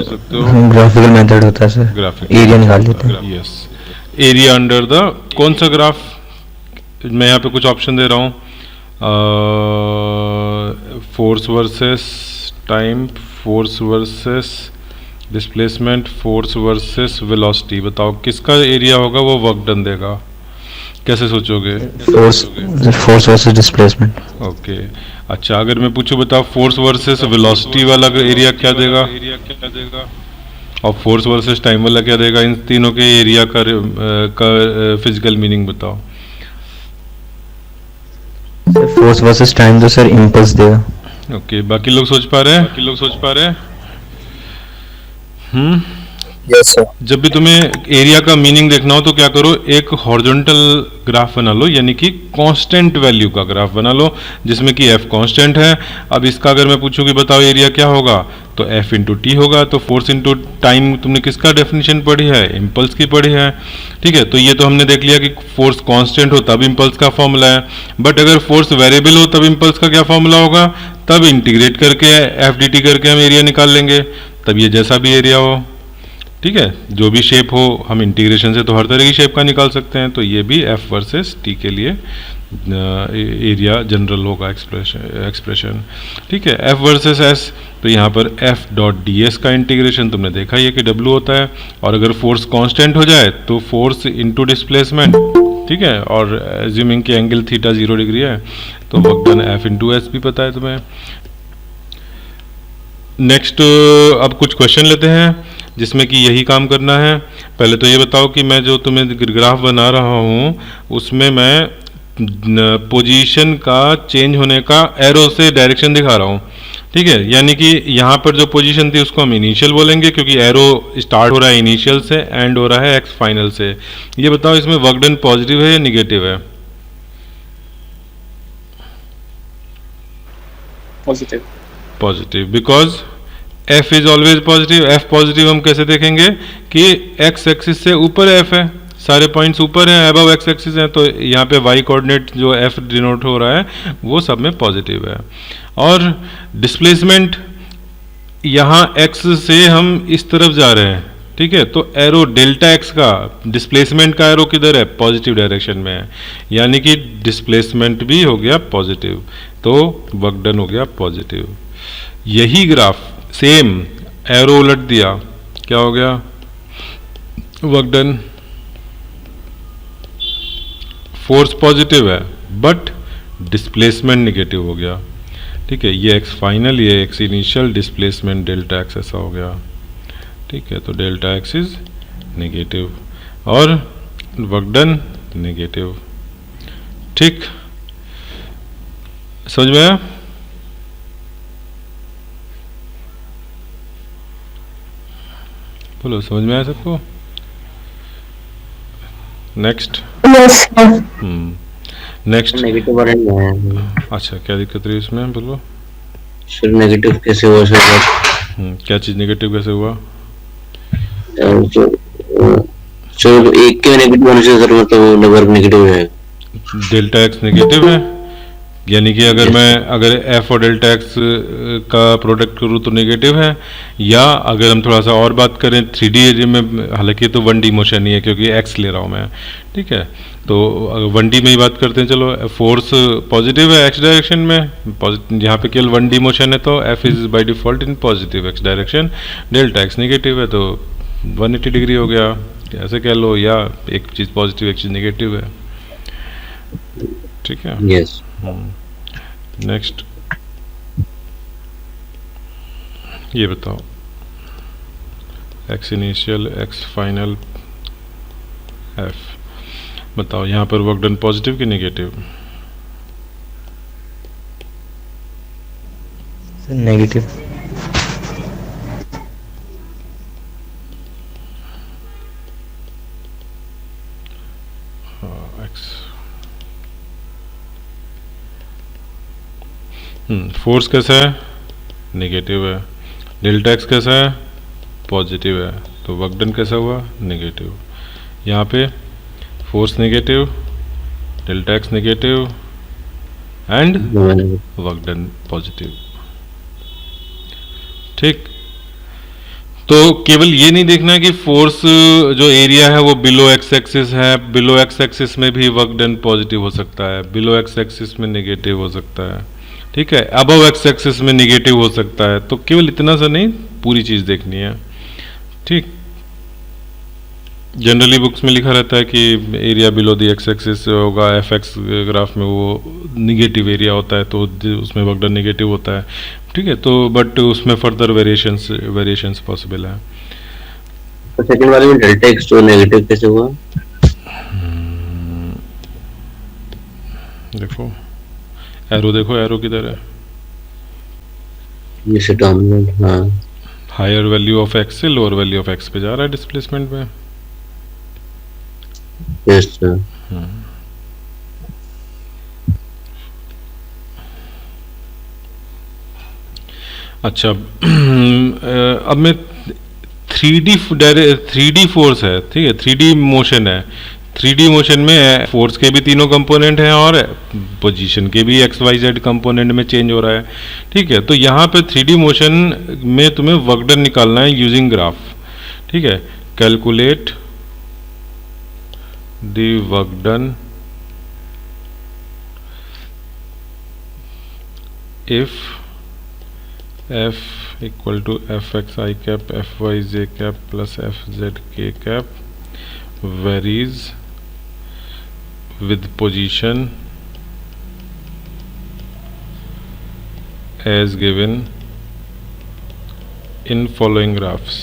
Graphical method होता है sir, graphical area निकाल लेते हैं। यस, एरिया अंडर द कौन सा ग्राफ? मैं यहाँ पे कुछ ऑप्शन दे रहा हूँ, force versus time, force versus displacement, force versus velocity. बताओ किसका एरिया होगा वो वर्क डन देगा, कैसे सोचोगे? Force force versus displacement. Okay, अच्छा अगर मैं पूछूं बताओ फोर्स वर्सेस वेलोसिटी वाला एरिया क्या देगा, और फोर्स वर्सेस टाइम वाला क्या देगा? इन तीनों के एरिया का फिजिकल मीनिंग बताओ। फोर्स वर्सेस टाइम तो सर इम्पल्स देगा। ओके, बाकी लोग सोच पा रहे हैं? Yes sir. जब भी तुम्हें एरिया का मीनिंग देखना हो तो क्या करो, एक हॉरिजॉन्टल ग्राफ बना लो, यानी कि कांस्टेंट वैल्यू का ग्राफ बना लो जिसमें कि एफ कांस्टेंट है। अब इसका अगर मैं पूछूं कि बताओ एरिया क्या होगा, तो एफ इंटू टी होगा। तो फोर्स इंटू टाइम तुमने किसका डेफिनेशन पढ़ी है? इम्पल्स की पढ़ी है। ठीक है, तो ये तो हमने देख लिया कि फोर्स कांस्टेंट हो तब इम्पल्स का फॉर्मूला है। बट अगर फोर्स वेरिएबल हो तब इम्पल्स का क्या फॉर्मूला होगा? तब इंटीग्रेट करके एफ डी टी करके हम एरिया निकाल लेंगे, तब ये जैसा भी एरिया हो। ठीक है, जो भी शेप हो, हम इंटीग्रेशन से तो हर तरह की शेप का निकाल सकते हैं। तो ये भी एफ वर्सेस टी के लिए एरिया जनरल होगा एक्सप्रेशन। ठीक है, एफ वर्सेस एस, तो यहाँ पर एफ डॉट डी एस का इंटीग्रेशन तुमने देखा ही है कि डब्ल्यू होता है। और अगर फोर्स कांस्टेंट हो जाए तो फोर्स इनटू डिस्प्लेसमेंट, ठीक है, और एज्यूमिंग कि एंगल थीटा 0 डिग्री है तो work done F into S भी पता है तुम्हें। नेक्स्ट अब कुछ क्वेश्चन लेते हैं जिसमें कि यही काम करना है। पहले तो ये बताओ कि मैं जो तुम्हें ग्राफ बना रहा हूँ उसमें मैं पोजीशन का चेंज होने का एरो से डायरेक्शन दिखा रहा हूँ। ठीक है, यानी कि यहाँ पर जो पोजीशन थी उसको हम इनिशियल बोलेंगे क्योंकि एरो स्टार्ट हो रहा है इनिशियल से, एंड हो रहा है एक्स फाइनल से। ये बताओ इसमें वर्क डन पॉजिटिव है या निगेटिव है? Positive. Positive, because f is always positive. f positive हम कैसे देखेंगे कि x एक्सिस से ऊपर f है, सारे पॉइंट्स ऊपर हैं, अबव x एक्सिस हैं, तो यहाँ पे y कोऑर्डिनेट जो f डिनोट हो रहा है वो सब में पॉजिटिव है। और डिस्प्लेसमेंट यहाँ x से हम इस तरफ जा रहे हैं, ठीक है, तो एरो डेल्टा x का डिस्प्लेसमेंट का एरो किधर है? पॉजिटिव डायरेक्शन में है, यानी कि डिस्प्लेसमेंट भी हो गया पॉजिटिव, तो वर्क डन हो गया पॉजिटिव। यही ग्राफ सेम एरो उलट दिया, क्या हो गया? Work done. फोर्स पॉजिटिव है बट डिस्प्लेसमेंट निगेटिव हो गया। ठीक है, ये एक्स फाइनल, ये x initial, displacement delta x ऐसा हो गया। ठीक है, तो डेल्टा एक्स इज नेगेटिव और वर्क डन नेगेटिव। ठीक, समझ में आया? बोलो, समझ में आया सबको? नेक्स्ट। नेक्स्ट नेगेटिव अच्छा, क्या दिक्कत रही इसमें? बोलो सर। नेगेटिव कैसे हुआ सर? क्या चीज नेगेटिव कैसे हुआ? सर एक के नेगेटिव होने से सर मतलब वर्ग नेगेटिव है। डेल्टा एक्स नेगेटिव है, यानी कि अगर एफ और डेल्टा एक्स का प्रोडक्ट करूँ तो नेगेटिव है। या अगर हम थोड़ा सा और बात करें 3D एरिया में, हालांकि तो 1D मोशन ही है क्योंकि एक्स ले रहा हूँ मैं, ठीक है, तो 1D में ही बात करते हैं। चलो, फोर्स पॉजिटिव है एक्स डायरेक्शन में, यहाँ पे केवल 1D मोशन है तो F is by default in positive x direction, delta x negative है तो 180 डिग्री हो गया, ऐसे कह लो, या एक चीज़ पॉजिटिव एक चीज़ नेगेटिव है। ठीक है, यस। नेक्स्ट ये बताओ, x initial x final F, बताओ यहाँ पर वर्क डन पॉजिटिव कि नेगेटिव? नेगेटिव। फोर्स कैसा है? नेगेटिव है। डेल्टा एक्स कैसा है? पॉजिटिव है, तो वर्क डन कैसा हुआ? नेगेटिव। यहाँ पे force negative, delta x negative and work done positive. ठीक, तो केवल ये नहीं देखना है कि फोर्स जो एरिया है वो बिलो एक्स एक्सिस है, बिलो एक्स एक्सिस में भी वर्क डन पॉजिटिव हो सकता है, बिलो एक्स एक्सिस में नेगेटिव हो सकता है, ठीक है, अबव एक्स एक्सिस में नेगेटिव हो सकता है। तो केवल इतना सा नहीं, पूरी चीज देखनी है, ठीक। जनरली बुक्स में लिखा रहता है कि area below the x axis होगा, एफ एक्स ग्राफ में वो निगेटिव एरिया होता है तो उसमें वर्क डन नेगेटिव होता है, ठीक है। तो बट उसमें फर्दर वेरिएशंस पॉसिबल है। तो सेकंड वाले में डेल्टा एक्स तो नेगेटिव कैसे हुआ? देखो एरो, देखो एरो किधर है, ये सेटलमेंट, हाँ हायर वैल्यू ऑफ एक्स से लोअर वैल्यू ऑफ एक्स पे जा रहा है डिस्प्लेसमेंट में। Yes sir. अच्छा अब मैं 3D फोर्स है, ठीक है, 3D मोशन है। 3D मोशन में फोर्स के भी तीनों कंपोनेंट हैं और पोजीशन के भी एक्स वाई जेड कंपोनेंट में चेंज हो रहा है, ठीक है। तो यहाँ पे 3D मोशन में तुम्हें वर्क डन निकालना है यूजिंग ग्राफ, ठीक है। Calculate the work done if f equal to fxi cap fyj cap plus fzk cap varies with position as given in following graphs.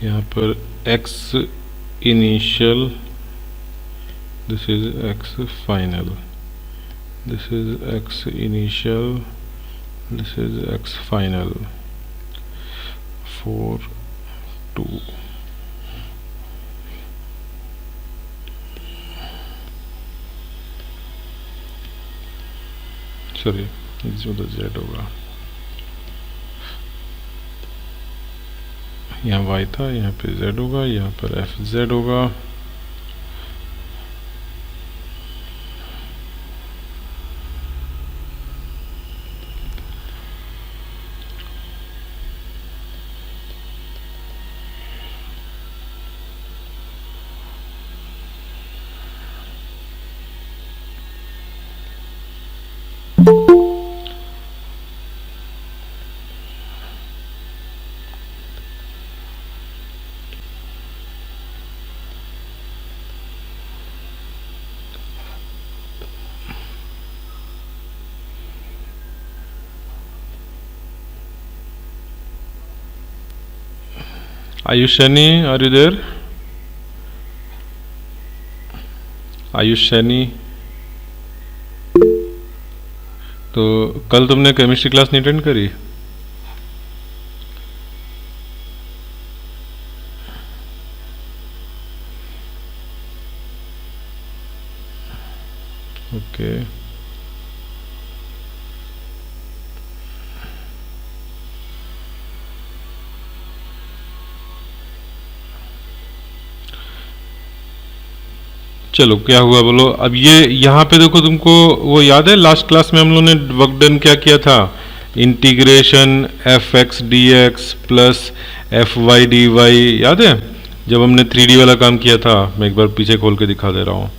यहाँ पर x initial, this is x final, this is x initial, this is x final, 4 2 sorry इसमें तो z होगा, यहाँ y था, यहाँ पे z होगा, यहाँ पर fz होगा। आयुषनी, आर यू देयर? आयुषनी, तो कल तुमने केमिस्ट्री क्लास नहीं अटेंड करी? ओके चलो क्या हुआ बोलो। अब ये यहाँ पे देखो, तुमको वो याद है लास्ट क्लास में हम लोगों ने वर्क डन क्या किया था? Integration F X D X plus F Y D Y, याद है जब हमने 3D वाला काम किया था? मैं एक बार पीछे खोल के दिखा दे रहा हूँ,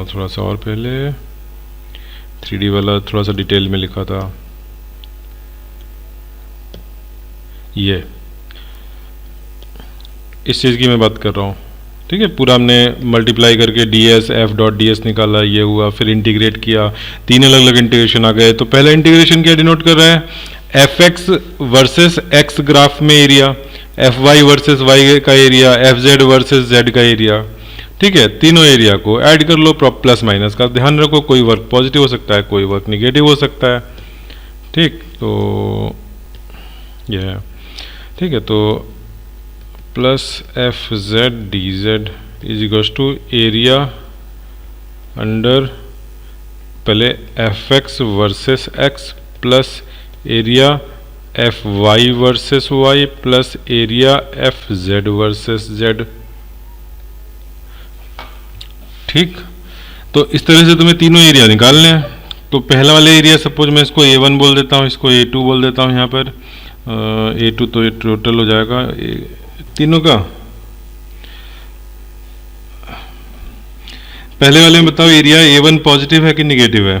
थोड़ा सा और पहले 3D वाला थोड़ा सा डिटेल में लिखा था। ये इस चीज़ की मैं बात कर रहा हूँ, ठीक है, पूरा हमने मल्टीप्लाई करके ds f डॉट ds निकाला, ये हुआ, फिर इंटीग्रेट किया, तीन अलग अलग इंटीग्रेशन आ गए। तो पहला इंटीग्रेशन क्या डिनोट कर रहा है, fx वर्सेस x ग्राफ में एरिया, fy वर्सेस y का एरिया, fz वर्सेस z का एरिया। ठीक है, तीनों एरिया को ऐड कर लो, प्लस माइनस का ध्यान रखो, कोई वर्क पॉजिटिव हो सकता है, कोई वर्क निगेटिव हो सकता है। ठीक, तो ये है। ठीक है, तो plus F Z D Z is equals to area under पहले F X versus X plus area F Y versus Y plus area F Z versus Z. ठीक, तो इस तरह से तुम्हें तीनों एरिया निकालने हैं। तो पहला वाला एरिया सपोज मैं इसको A1 बोल देता हूँ, इसको A2 बोल देता हूँ यहाँ पर। A2 तो ये टोटल हो जाएगा तीनों का। पहले वाले में बताओ एरिया A1 पॉजिटिव है कि निगेटिव है?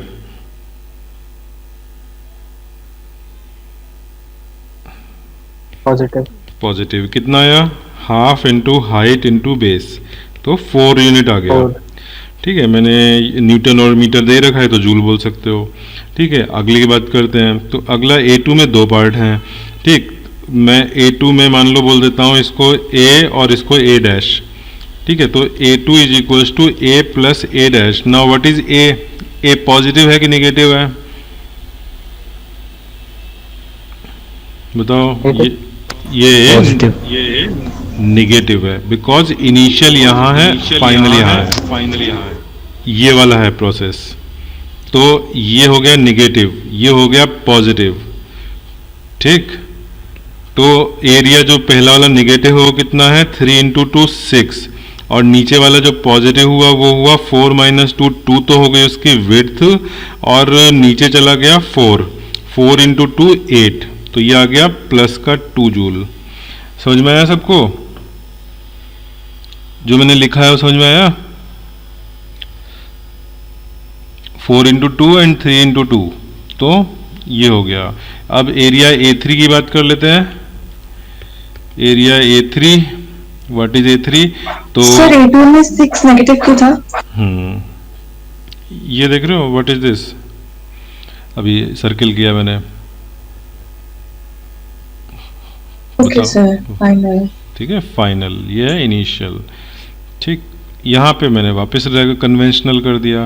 पॉजिटिव। पॉजिटिव। कितना आया? Half into height into base, तो 4 यूनिट आ गया। ठीक है, मैंने न्यूटन और मीटर दे रखा है तो जूल बोल सकते हो। ठीक है, अगली की बात करते हैं। तो अगला A2 में दो पार्ट हैं। ठीक, मैं A2 में मान लो बोल देता हूँ इसको A और इसको A डैश। ठीक है, तो A2 is equals to A plus A dash. Now what is A? A positive है कि निगेटिव है? बताओ। ये निगेटिव है बिकॉज इनिशियल यहाँ है, फाइनल यहाँ है, ये वाला है प्रोसेस। तो ये हो गया निगेटिव, ये हो गया पॉजिटिव। ठीक, तो एरिया जो पहला वाला निगेटिव है वो कितना है? 3 इंटू 2 6, और नीचे वाला जो पॉजिटिव हुआ वो हुआ 4 माइनस 2, 2 तो हो गई उसकी विड्थ, और नीचे चला गया 4, 4 इंटू 2 8, तो ये आ गया प्लस का 2 जूल। समझ में आया सबको? जो मैंने लिखा है वो समझ में आया? 4 इंटू 2 एंड 3 इंटू 2, तो ये हो गया। अब एरिया A3 की बात कर लेते हैं। Area A3, what is A3? तो सर A2 में 6 नेगेटिव क्यों था? ये देख रहे हो, व्हाट इज दिस? अभी सर्किल किया मैंने। Okay sir, final. ठीक है, फाइनल, ये है इनिशियल। ठीक, यहाँ पे मैंने वापस कन्वेंशनल कर दिया।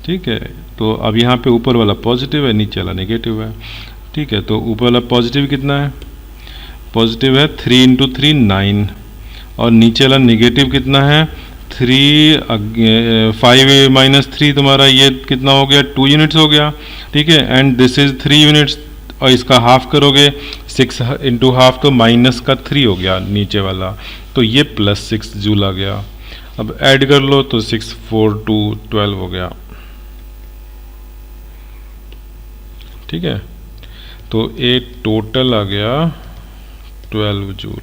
ठीक है, तो अब यहाँ पे ऊपर वाला पॉजिटिव है, नीचे वाला नेगेटिव है। ठीक है, तो ऊपर वाला पॉजिटिव कितना है? पॉजिटिव है 3 इंटू 3 9, और नीचे वाला नेगेटिव कितना है? 5 माइनस 3 तुम्हारा ये कितना हो गया? 2 यूनिट्स हो गया। ठीक है, एंड दिस इज 3 यूनिट्स, और इसका हाफ करोगे 6 इंटू हाफ, तो माइनस का 3 हो गया नीचे वाला, तो ये प्लस 6 जूल आ गया। अब ऐड कर लो तो 6 4 2 12 हो गया। ठीक है, तो ए टोटल आ गया 12 joule.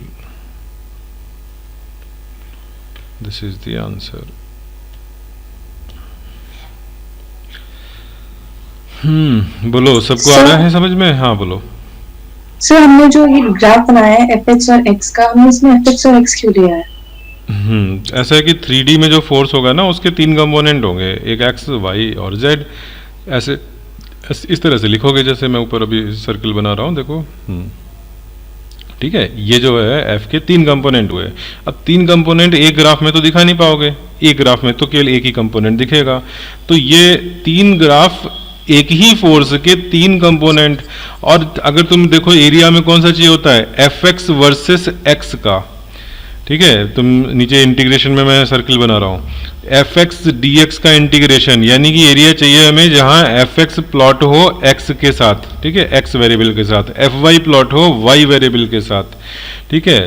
This is the answer. बोलो, सबको आ रहा है समझ में? हाँ बोलो। सर हमने जो ये ग्राफ बनाया है fx और x का, हमने इसमें fx और x क्यों लिया है? ऐसा है कि 3D में जो फोर्स होगा ना उसके 3 कंपोनेंट होंगे, एक x y और z। ऐसे इस तरह से लिखोगे जैसे मैं ऊपर अभी सर्कल बना रहा हूँ, देखो। ठीक है, ये जो है f के 3 कंपोनेंट हुए। अब 3 कंपोनेंट एक ग्राफ में तो दिखा नहीं पाओगे, एक ग्राफ में तो केवल एक ही कंपोनेंट दिखेगा। तो ये 3 ग्राफ एक ही फोर्स के 3 कंपोनेंट। और अगर तुम देखो एरिया में कौन सा चाहिए होता है? fx वर्सेस x का। ठीक है, तुम नीचे इंटीग्रेशन में मैं सर्कल बना रहा हूँ, fx dx का इंटीग्रेशन, यानी कि एरिया चाहिए हमें जहां fx प्लॉट हो x के साथ। ठीक है, x वेरिएबल के साथ, fy प्लॉट हो y वेरिएबल के साथ। ठीक है,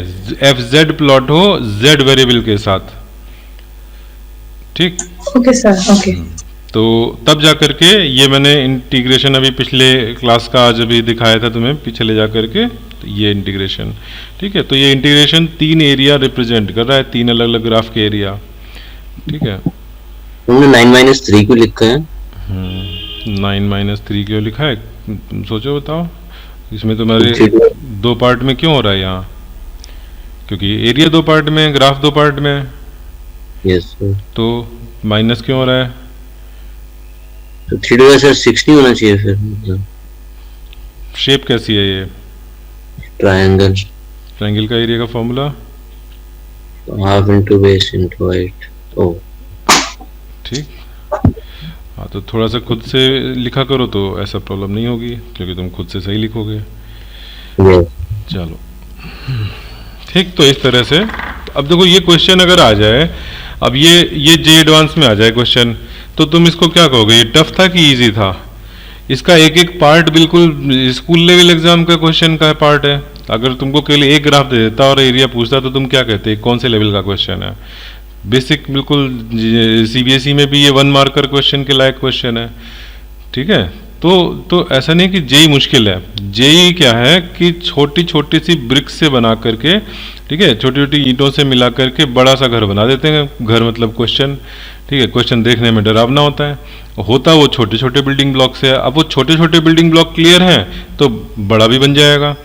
fz प्लॉट हो z वेरिएबल के साथ। ठीक, ओके सर, ओके। तो तब जाकर के ये मैंने इंटीग्रेशन अभी पिछले क्लास का आज अभी दिखाया था तुम्हें, पिछले जा करके तो ये इंटीग्रेशन। ठीक है, तो ये इंटीग्रेशन 3 एरिया रिप्रेजेंट कर रहा है, 3 अलग अलग ग्राफ के एरिया। ठीक है, तुमने 9 माइनस 3 क्यों लिखा है? 9 माइनस 3 क्यों लिखा है? तुम सोचो, बताओ। इसमें तुम्हारे 2 पार्ट में क्यों हो रहा है यहाँ? क्योंकि एरिया 2 पार्ट में, ग्राफ 2 पार्ट में। Yes sir. तो माइनस क्यों हो रहा है? तो 3 सर 6 नहीं होना चाहिए फिर, मतलब शेप कैसी है ये? ट्रायंगल। ट्रायंगल का एरिया का formula? Half into base into height. Oh ठीक। हाँ, तो थोड़ा सा खुद से लिखा करो तो ऐसा प्रॉब्लम नहीं होगी, क्योंकि तुम खुद से सही लिखोगे। यस। चलो ठीक, तो इस तरह से अब देखो ये क्वेश्चन अगर आ जाए, अब ये जे एडवांस में आ जाए क्वेश्चन, तो तुम इसको क्या कहोगे, ये टफ था कि इजी था? इसका एक एक पार्ट बिल्कुल स्कूल लेवल एग्जाम का क्वेश्चन का पार्ट है। अगर तुमको केवल एक ग्राफ दे देता और एरिया पूछता तो तुम क्या कहते, कौन से लेवल का क्वेश्चन है? बेसिक बिल्कुल, सीबीएसई में भी ये 1 मार्कर क्वेश्चन के लायक क्वेश्चन है। ठीक है, तो ऐसा नहीं कि जेई मुश्किल है। जेई क्या है कि छोटी छोटी सी ब्रिक्स से बना करके, ठीक है, छोटी छोटी ईंटों से मिला करके बड़ा सा घर बना देते हैं। घर मतलब क्वेश्चन, ठीक है, क्वेश्चन देखने में डरावना होता है, होता वो छोटे छोटे बिल्डिंग ब्लॉक से है। अब वो छोटे छोटे बिल्डिंग ब्लॉक क्लियर हैं तो बड़ा भी बन जाएगा।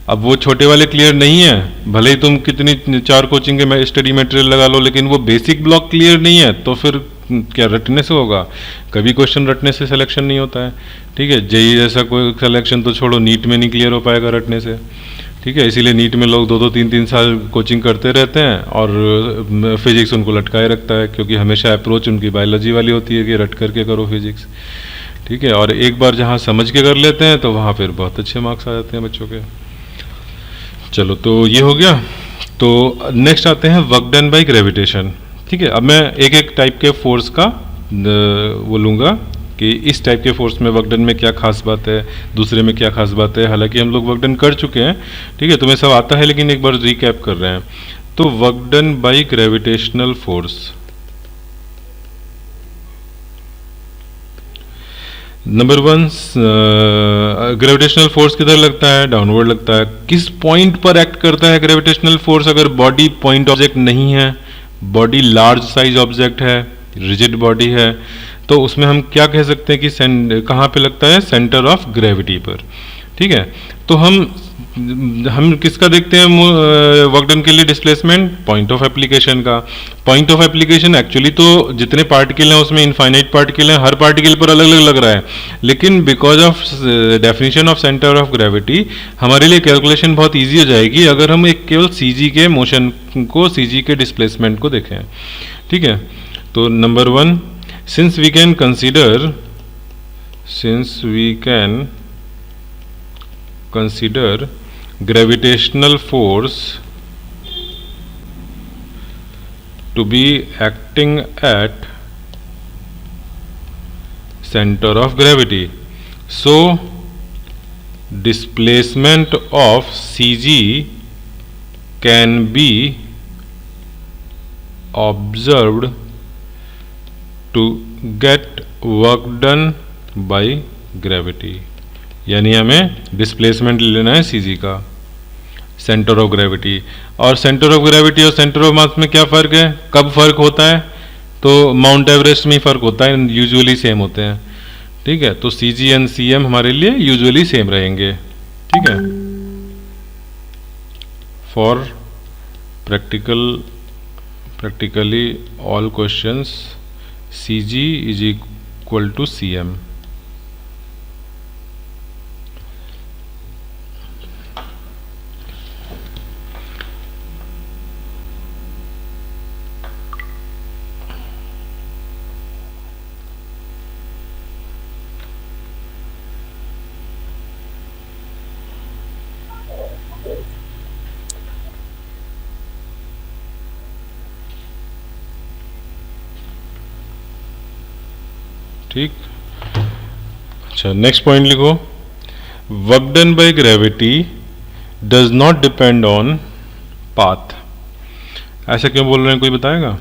अब वो छोटे वाले क्लियर नहीं है, भले ही तुम कितनी 4 कोचिंग के स्टडी मटेरियल लगा लो, लेकिन वो बेसिक ब्लॉक क्लियर नहीं है तो फिर क्या रटने से होगा? कभी क्वेश्चन रटने से सिलेक्शन नहीं होता है। ठीक है, जेई जैसा कोई सिलेक्शन तो छोड़ो, नीट में नहीं क्लियर हो पाएगा रटने से। ठीक है, इसीलिए नीट में लोग 2-2 3-3 साल कोचिंग करते रहते हैं और फिजिक्स उनको लटकाए रखता है, क्योंकि हमेशा अप्रोच उनकी बायोलॉजी वाली होती है कि रट करके करो फिजिक्स। ठीक है, और एक बार जहाँ समझ के कर लेते हैं तो वहाँ फिर बहुत अच्छे मार्क्स आ जाते हैं बच्चों के। चलो, तो ये हो गया। तो नेक्स्ट आते हैं वर्क डन बाय ग्रेविटेशन। ठीक है, अब मैं एक एक टाइप के फोर्स का वो लूँगा कि इस टाइप के फोर्स में वर्क डन में क्या खास बात है, दूसरे में क्या खास बात है। हालांकि हम लोग वर्क डन कर चुके हैं, ठीक है, तुम्हें सब आता है, लेकिन एक बार रिकैप कर रहे हैं। तो work done by gravitational force, number 1, gravitational force किधर लगता है? डाउनवर्ड लगता है। किस पॉइंट पर एक्ट करता है ग्रेविटेशनल फोर्स? अगर बॉडी पॉइंट ऑब्जेक्ट नहीं है, बॉडी लार्ज साइज ऑब्जेक्ट है, रिजिड बॉडी है, तो उसमें हम क्या कह सकते हैं कि कहाँ पे लगता है? सेंटर ऑफ ग्रेविटी पर। ठीक है, तो हम किसका देखते हैं वर्क डन के लिए डिस्प्लेसमेंट? पॉइंट ऑफ एप्लीकेशन का। पॉइंट ऑफ एप्लीकेशन एक्चुअली तो जितने पार्टिकल हैं उसमें इनफाइनाइट पार्टिकल हैं, हर पार्टिकल पर अलग अलग लग रहा है, लेकिन because of definition of centre of gravity हमारे लिए कैलकुलेशन बहुत ईजी हो जाएगी अगर हम एक केवल सीजी के मोशन को, सीजी के डिस्प्लेसमेंट को देखें। ठीक है, तो number 1, since we can consider gravitational force to be acting at center of gravity, so displacement of CG can be observed to get work done by gravity। यानी हमें डिस्प्लेसमेंट लेना है सीजी का, सेंटर ऑफ ग्रेविटी। और centre of gravity और centre of mass में क्या फ़र्क है? कब फर्क होता है? तो माउंट एवरेस्ट में ही फ़र्क होता है, यूजुअली सेम होते हैं। ठीक है, तो सी जी एंड सी एम हमारे लिए यूजुअली सेम रहेंगे। ठीक है, for practically all questions C G is equal to C M. ठीक, अच्छा नेक्स्ट पॉइंट लिखो, work done by gravity does not depend on path. ऐसा क्यों बोल रहे हैं, कोई बताएगा?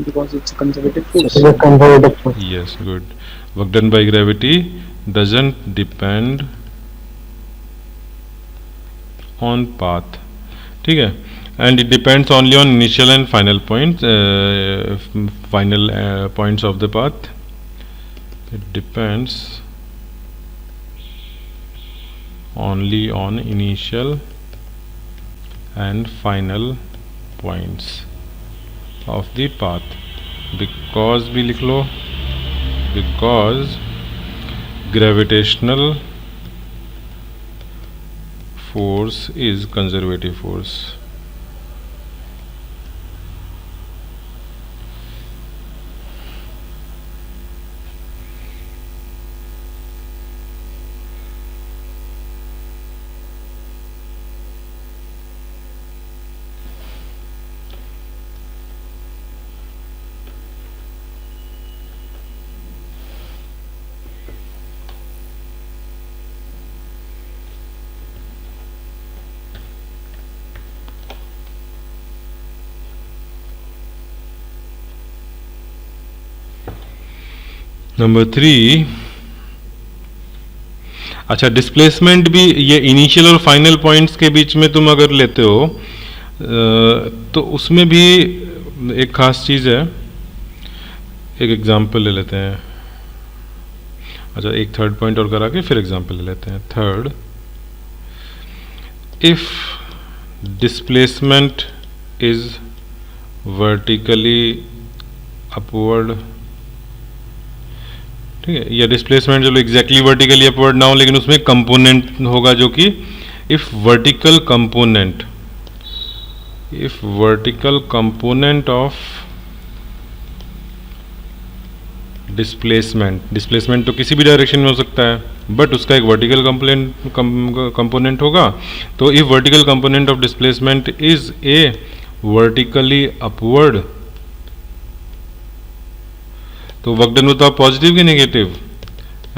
because it's a conservative force. It's a conservative force. Yes, good. Work done by gravity doesn't depend on path. ठीक है, and it depends only on initial and final points, points of the path. It depends only on initial and final points of the path. Because भी लिख लो, because gravitational force is conservative force. Number 3, अच्छा displacement भी ये initial और final points के बीच में तुम अगर लेते हो तो उसमें भी एक खास चीज़ है। एक एग्जांपल ले लेते हैं। अच्छा एक थर्ड पॉइंट और करा के फिर एग्जांपल ले लेते हैं। Third, if displacement is vertically upward, ठीक है, या डिस्प्लेसमेंट चलो एग्जैक्टली वर्टिकली अपवर्ड ना हो लेकिन उसमें कंपोनेंट होगा जो कि if vertical component of displacement तो किसी भी डायरेक्शन में हो सकता है, बट उसका एक वर्टिकल कंपोनेंट होगा। तो if vertical component of displacement is a vertically upward, तो वर्क डन बताओ पॉजिटिव कि नेगेटिव,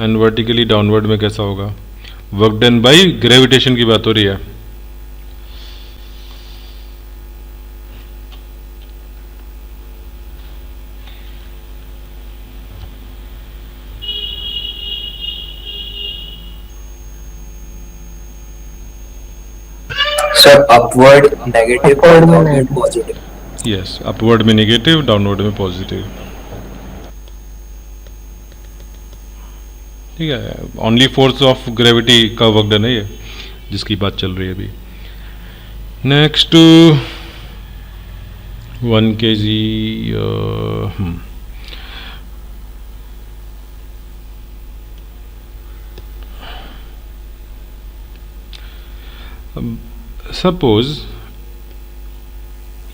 एंड वर्टिकली डाउनवर्ड में कैसा होगा? वर्क डन बाय ग्रेविटेशन की बात हो रही है। सर अपवर्ड नेगेटिव और डाउनवर्ड पॉजिटिव। यस, अपवर्ड में नेगेटिव, डाउनवर्ड में पॉजिटिव। ठीक है, ओनली फोर्स ऑफ ग्रेविटी का वर्क डन है ये, जिसकी बात चल रही है अभी। नेक्स्ट 1 kg सपोज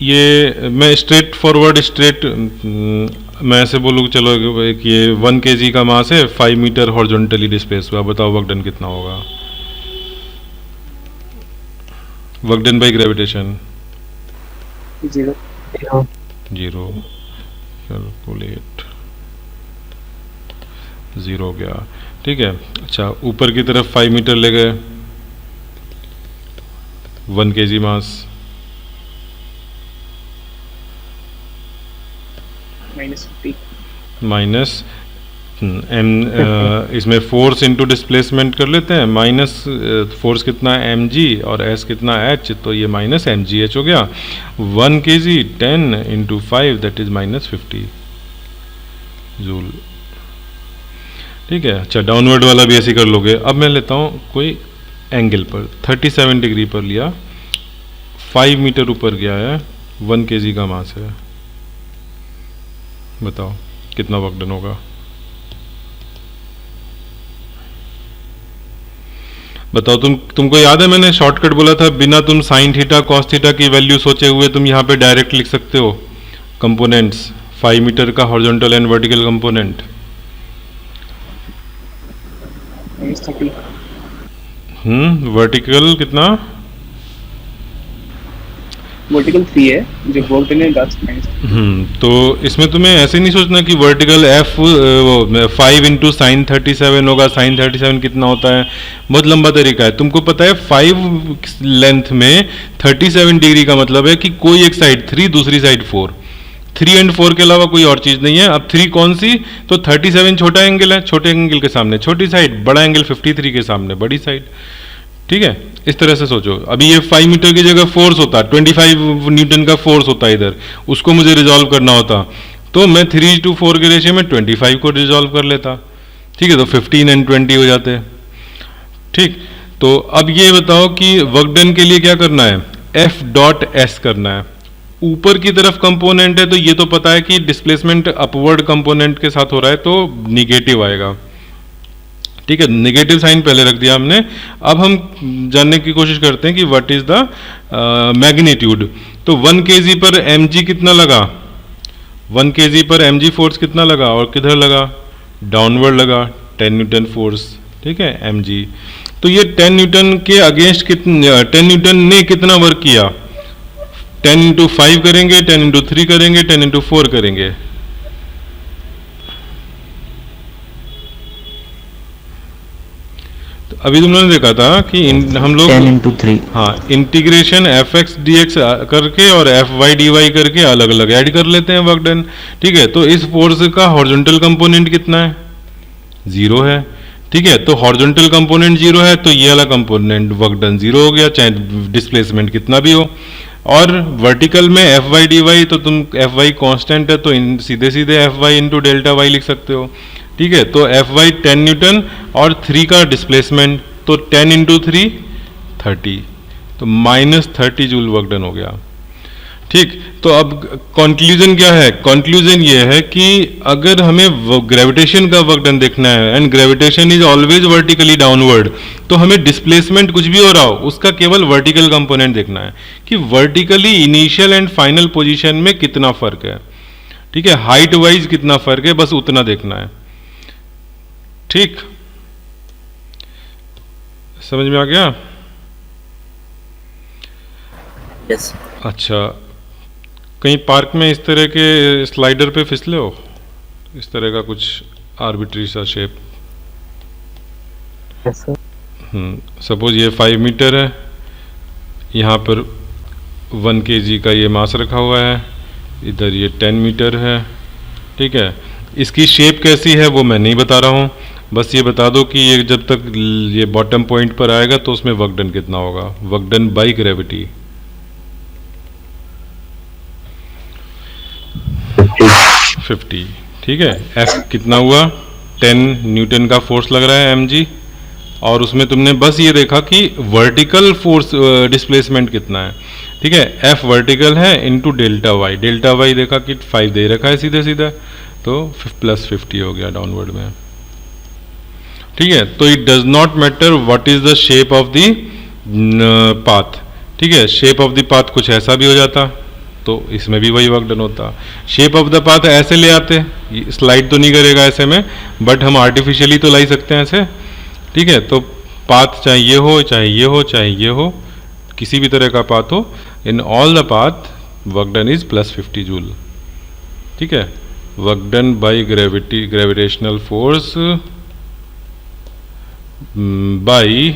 ये मैं स्ट्रेट मैं ऐसे बोलूँ, चलो एक ये 1 kg का मास है, 5 मीटर हॉरिजॉन्टली डिस्प्लेस हुआ, बताओ वर्क डन कितना होगा? Work done bye gravitation 0 calculate 0 हो गया। ठीक है, अच्छा ऊपर की तरफ 5 मीटर ले गए, 1 kg मास, माइनस एम, इसमें फोर्स इंटू डिस्प्लेसमेंट कर लेते हैं। माइनस फोर्स कितना है mg और s कितना h, तो ये माइनस mgh हो गया। 1 kg 10 into 5 that is minus 50 joule. ठीक है, अच्छा डाउनवर्ड वाला भी ऐसे कर लोगे। अब मैं लेता हूँ कोई एंगल पर 37 डिग्री पर लिया, 5 मीटर ऊपर गया है, 1 kg का मास है, बताओ कितना वर्क डन होगा? बताओ तुमको याद है मैंने शॉर्टकट बोला था, बिना तुम साइन थीटा कॉस थीटा की वैल्यू सोचे हुए तुम यहाँ पे डायरेक्ट लिख सकते हो कंपोनेंट्स, 5 मीटर का horizontal and vertical component. Vertical कितना? वर्टिकल 3 है जो वर्क डन है दैट्स तो इसमें तुम्हें ऐसे नहीं सोचना कि वर्टिकल f 5 इंटू साइन 37 होगा। साइन 37 कितना होता है? बहुत लंबा तरीका है। तुमको पता है 5 लेंथ में 37 डिग्री का मतलब है कि कोई एक साइड 3 दूसरी साइड 4, 3 एंड 4 के अलावा कोई और चीज नहीं है। अब 3 कौन सी? तो 37 छोटा एंगल है, छोटे एंगल के सामने छोटी साइड, बड़ा एंगल 53 के सामने बड़ी साइड। ठीक है, इस तरह से सोचो। अभी ये 5 मीटर की जगह फोर्स होता, 25 न्यूटन का फोर्स होता है इधर, उसको मुझे रिजॉल्व करना होता तो मैं 3:4 के रेशियो में 25 को रिजॉल्व कर लेता। ठीक है, तो 15 एंड 20 हो जाते। ठीक, तो अब ये बताओ कि वर्क डन के लिए क्या करना है? F.S करना है। ऊपर की तरफ कंपोनेंट है तो ये तो पता है कि डिस्प्लेसमेंट अपवर्ड कंपोनेंट के साथ हो रहा है तो निगेटिव आएगा। ठीक है, निगेटिव साइन पहले रख दिया हमने। अब हम जानने की कोशिश करते हैं कि व्हाट इज द मैग्नीट्यूड। तो 1 kg पर mg कितना लगा, 1 kg पर mg फोर्स कितना लगा और किधर लगा, डाउनवर्ड लगा, 10 न्यूटन फोर्स। ठीक है, mg। तो ये 10 न्यूटन के अगेंस्ट कितने, 10 न्यूटन ने कितना वर्क किया, 10 इंटू 5 करेंगे, 10 इंटू 3 करेंगे, 10 इंटू 4 करेंगे। तो अभी तुम लोगों ने देखा था कि हम लोग 10 into 3 हाँ integration F X D x करके और एफ वाई डी वाई करके अलग अलग ऐड कर लेते हैं वर्क डन। ठीक है, तो इस फोर्स का हॉरिजॉन्टल कंपोनेंट कितना है, 0 है। ठीक है, तो हॉरिजॉन्टल कंपोनेंट 0 है तो ये वाला कंपोनेंट वर्क डन 0 हो गया, चाहे डिस्प्लेसमेंट कितना भी हो। और वर्टिकल में एफ वाई डी वाई, तो तुम एफ वाई कॉन्स्टेंट है तो सीधे सीधे F Y into delta Y लिख सकते हो। ठीक है, तो एफ वाई 10 न्यूटन और 3 का डिस्प्लेसमेंट, तो 10 इंटू 3 30, तो -30 जूल वर्क डन हो गया। ठीक, तो अब कंक्लूजन क्या है, कंक्लूजन ये है कि अगर हमें ग्रेविटेशन का वर्क डन देखना है and gravitation is always vertically downward, तो हमें डिस्प्लेसमेंट कुछ भी हो रहा हो उसका केवल वर्टिकल कंपोनेंट देखना है कि vertically initial and final position में कितना फर्क है। ठीक है, हाइट वाइज कितना फर्क है, बस उतना देखना है। ठीक, समझ में आ गया? यस। अच्छा, कहीं पार्क में इस तरह के स्लाइडर पे फिसले हो, इस तरह का कुछ आर्बिट्री सा शेप। सपोज ये 5 मीटर है, यहाँ पर 1 kg का ये मास रखा हुआ है, इधर ये 10 मीटर है। ठीक है, इसकी शेप कैसी है वो मैं नहीं बता रहा हूँ, बस ये बता दो कि ये जब तक ये बॉटम पॉइंट पर आएगा तो उसमें वर्क डन कितना होगा, वर्क डन बाई ग्रेविटी। 50। ठीक है, F कितना हुआ, 10 न्यूटन का फोर्स लग रहा है mg, और उसमें तुमने बस ये देखा कि वर्टिकल फोर्स डिस्प्लेसमेंट कितना है। ठीक है, F वर्टिकल है इनटू डेल्टा वाई देखा कि 5 दे रखा है सीधे सीधा, तो +50 हो गया डाउनवर्ड में। ठीक है, तो it does not matter what is the shape of the path. ठीक है, शेप ऑफ द पाथ कुछ ऐसा भी हो जाता तो इसमें भी वही वर्क डन होता। शेप ऑफ द पाथ ऐसे ले आते, स्लाइड तो नहीं करेगा ऐसे में, बट हम आर्टिफिशियली तो ला ही सकते हैं ऐसे। ठीक है, तो पाथ चाहे ये हो चाहे ये हो चाहे ये हो, किसी भी तरह का पाथ हो, in all the path work done is +50 joule. ठीक है, work done by gravitational force by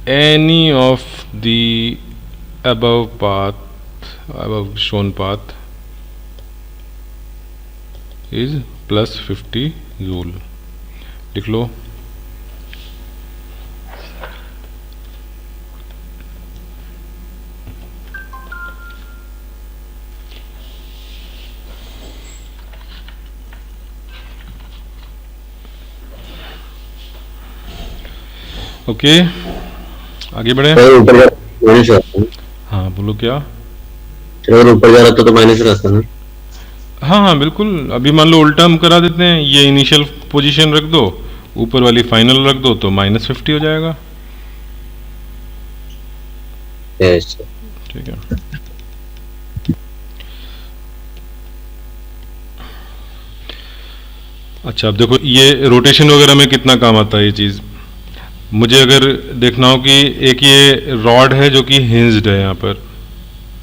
any of the above shown path is +50 joule. लिख लो। ओके, आगे बढ़े। ऊपर जा माइनस आता है। हाँ बोलो क्या। अगर ऊपर जा रहा तो माइनस रहता ना। हाँ हाँ बिल्कुल, अभी मान लो उल्टा हम करा देते हैं, ये इनिशियल पोजीशन रख दो, ऊपर वाली फाइनल रख दो, तो -50 हो जाएगा। ठीक है, अच्छा अब देखो ये रोटेशन वगैरह में कितना काम आता है ये चीज़। मुझे अगर देखना हो कि एक ये रॉड है जो कि हिंज्ड है यहाँ पर,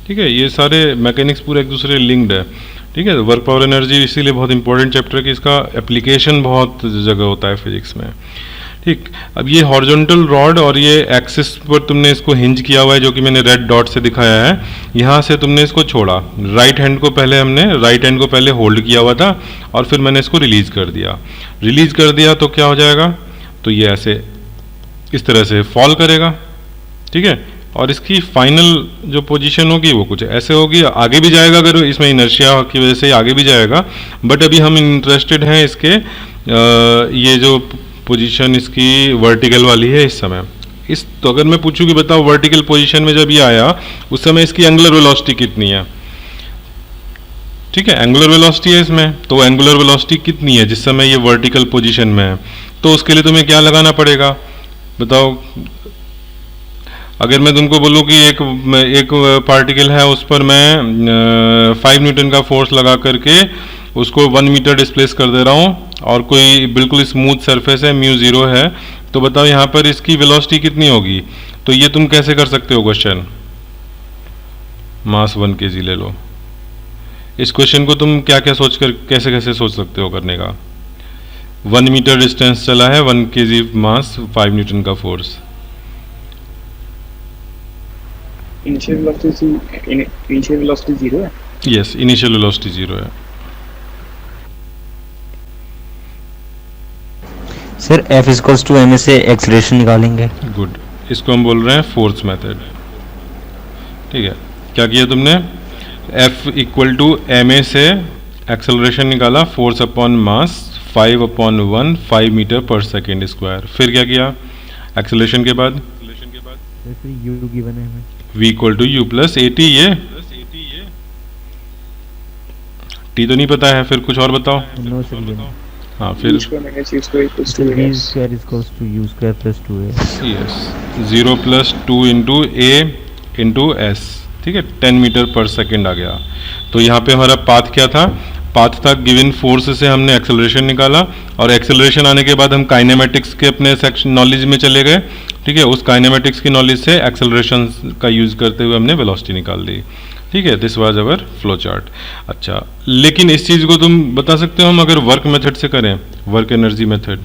ठीक है, ये सारे मैकेनिक्स पूरे एक दूसरे लिंक्ड है। ठीक है, वर्क पावर एनर्जी इसीलिए बहुत इंपॉर्टेंट चैप्टर है कि इसका एप्लीकेशन बहुत जगह होता है फिजिक्स में। ठीक, अब ये हॉरिजॉन्टल रॉड और ये एक्सिस पर तुमने इसको हिंज किया हुआ है जो कि मैंने रेड डॉट से दिखाया है, यहाँ से तुमने इसको छोड़ा, राइट हैंड को पहले होल्ड किया हुआ था और फिर मैंने इसको रिलीज कर दिया तो क्या हो जाएगा, तो ये ऐसे इस तरह से फॉल करेगा। ठीक है, और इसकी फाइनल जो पोजीशन होगी वो कुछ ऐसे होगी, आगे भी जाएगा, अगर इसमें इनर्शिया की वजह से आगे भी जाएगा, बट अभी हम इंटरेस्टेड हैं इसके ये जो पोजीशन इसकी वर्टिकल वाली है इस समय। इस तो अगर मैं पूछूं कि बताओ वर्टिकल पोजीशन में जब ये आया उस समय इसकी एंगुलर वेलोसिटी कितनी है, ठीक है, एंगुलर वेलोसिटी है इसमें, तो एंगुलर वेलोसिटी कितनी है जिस समय ये वर्टिकल पोजीशन में है, तो उसके लिए तुम्हें क्या लगाना पड़ेगा बताओ। अगर मैं तुमको बोलूं कि एक पार्टिकल है उस पर मैं 5 न्यूटन का फोर्स लगा करके उसको 1 मीटर डिस्प्लेस कर दे रहा हूं और कोई बिल्कुल स्मूथ सरफेस है, म्यू 0 है, तो बताओ यहाँ पर इसकी वेलोसिटी कितनी होगी। तो ये तुम कैसे कर सकते हो क्वेश्चन, मास 1 kg ले लो। इस क्वेश्चन को तुम क्या क्या सोच कर कैसे कैसे सोच सकते हो करने का। 1 मीटर डिस्टेंस चला है, 1 kg मास, 5 न्यूटन का फोर्स। इनिशियल वेलोसिटी 0 है। यस, इनिशियल वेलोसिटी 0 है। Sir F equals to ma से एक्सेलरेशन निकालेंगे। गुड, इसको हम बोल रहे हैं फोर्स मेथड। ठीक है, क्या किया तुमने, F इक्वल टू ma से एक्सेलरेशन निकाला, फोर्स अपॉन मास 5/1 5 मीटर पर सेकेंड स्क्वायर। फिर क्या किया एक्सेलरेशन के बाद, u गिवन है हमें, v equal to U plus A T. ये t तो नहीं पता है, फिर कुछ और बताओ। नो सर गिवन, हाँ फिर v square equals to u square plus 2a। Yes, 0 plus 2 into A into S, ठीक है, 10 मीटर पर सेकेंड आ गया। तो यहाँ पे हमारा पाथ क्या था, पाथ था गिवन फोर्स से हमने एक्सेलरेशन निकाला और एक्सेलरेशन आने के बाद हम काइनेमेटिक्स के अपने सेक्शन नॉलेज में चले गए, ठीक है, उस काइनेमेटिक्स की नॉलेज से एक्सेलरेशन का यूज करते हुए हमने वेलोसिटी निकाल दी। ठीक है, this was our flow chart. अच्छा, लेकिन इस चीज़ को तुम बता सकते हो हम अगर वर्क मेथड से करें, work energy method,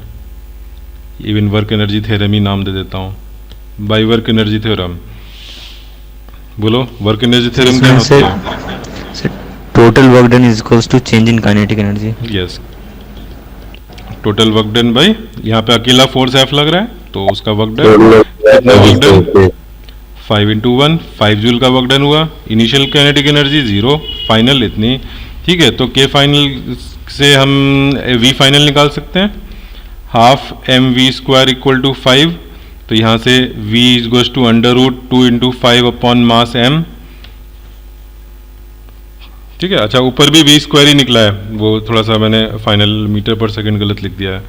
even work energy theorem ही नाम दे देता हूँ, बाय वर्क एनर्जी थ्योरम। बोलो वर्क एनर्जी थ्योरम क्या होता है। Total work done is equals to change in kinetic energy. Yes, total work done by, यहाँ पे अकेला फोर्स F लग रहा है तो उसका वर्क डन कितना, वर्क डन 5 इंटू 1, 5 जूल का वर्क डन हुआ। इनिशियल काइनेटिक एनर्जी 0, फाइनल इतनी। ठीक है, तो के फाइनल से हम वी फाइनल निकाल सकते हैं, half M V square equal to 5। तो यहाँ से v is goes to under root 2 into 5 upon mass m। ठीक है, अच्छा ऊपर भी v स्क्वायर ही निकला है, वो थोड़ा सा मैंने फाइनल मीटर पर सेकंड गलत लिख दिया है।